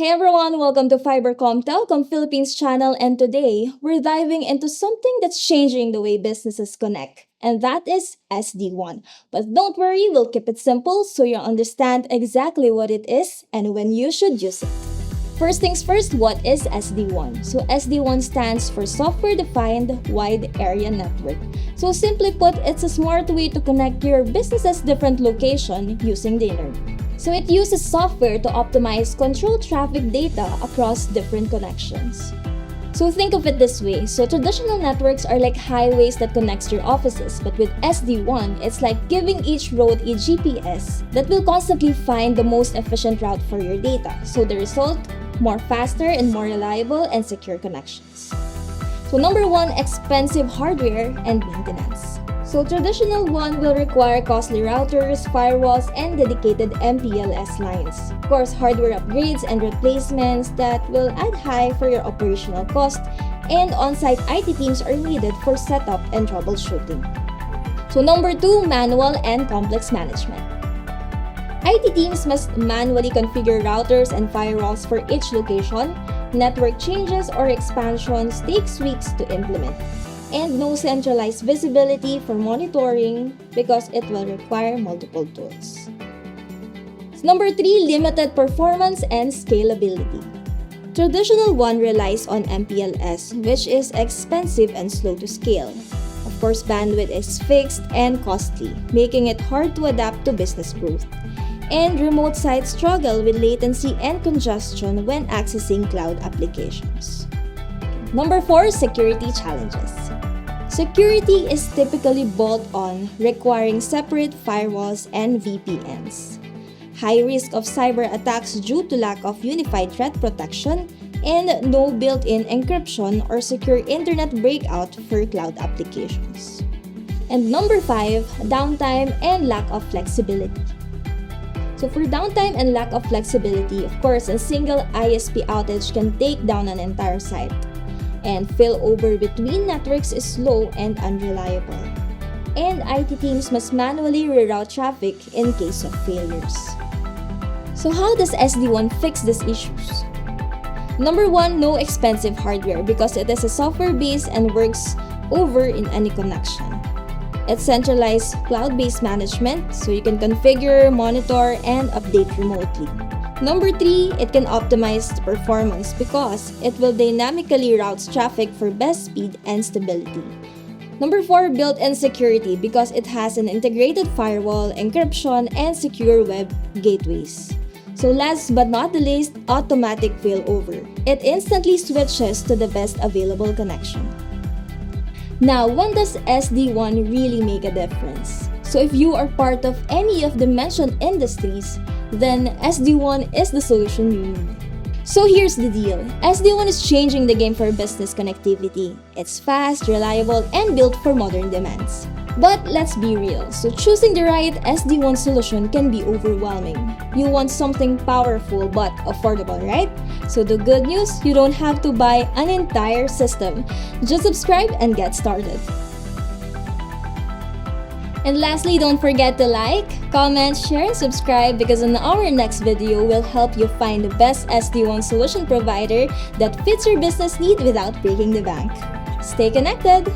Hey everyone, welcome to Fibercom Telecom Philippines channel, and today we're diving into something that's changing the way businesses connect, and that is SD-Wan. But don't worry, we'll keep it simple so you understand exactly what it is and when you should use it. First things first, what is SD-Wan? So SD-Wan stands for Software Defined Wide Area Network. So simply put, it's a smart way to connect your business's different location using the internet. So it uses software to optimize control traffic data across different connections. So think of it this way. So traditional networks are like highways that connects your offices, but with SD-Wan, it's like giving each road a GPS that will constantly find the most efficient route for your data. So the result, more faster and more reliable and secure connections. So number one, expensive hardware and maintenance. So traditional one will require costly routers, firewalls, and dedicated MPLS lines. Of course, hardware upgrades and replacements that will add high for your operational cost, and on-site IT teams are needed for setup and troubleshooting. So number two, manual and complex management. IT teams must manually configure routers and firewalls for each location. Network changes or expansions takes weeks to implement. And no centralized visibility for monitoring because it will require multiple tools. Number three, limited performance and scalability. Traditional one relies on MPLS, which is expensive and slow to scale. Of course, bandwidth is fixed and costly, making it hard to adapt to business growth. And remote sites struggle with latency and congestion when accessing cloud applications. Number four, security challenges. Security is typically bolt-on, requiring separate firewalls and VPNs. High risk of cyber attacks due to lack of unified threat protection, and no built-in encryption or secure internet breakout for cloud applications. And number five, downtime and lack of flexibility. So for downtime and lack of flexibility, of course, a single ISP outage can take down an entire site. And failover between networks is slow and unreliable. And IT teams must manually reroute traffic in case of failures. So how does SD-Wan fix these issues? Number one, no expensive hardware because it is a software base and works over in any connection. It's centralized cloud-based management so you can configure, monitor, and update remotely. Number three, it can optimize performance because it will dynamically route traffic for best speed and stability. Number four, built-in security because it has an integrated firewall, encryption, and secure web gateways. So last but not the least, automatic failover. It instantly switches to the best available connection. Now, when does SD-Wan really make a difference? So if you are part of any of the mentioned industries, then SD-Wan is the solution you need. So here's the deal. SD-Wan is changing the game for business connectivity. It's fast, reliable, and built for modern demands. But let's be real. So choosing the right SD-Wan solution can be overwhelming. You want something powerful but affordable, right? So the good news, you don't have to buy an entire system. Just subscribe and get started. And lastly, don't forget to like, comment, share, and subscribe because in our next video, we'll help you find the best SD-Wan solution provider that fits your business need without breaking the bank. Stay connected!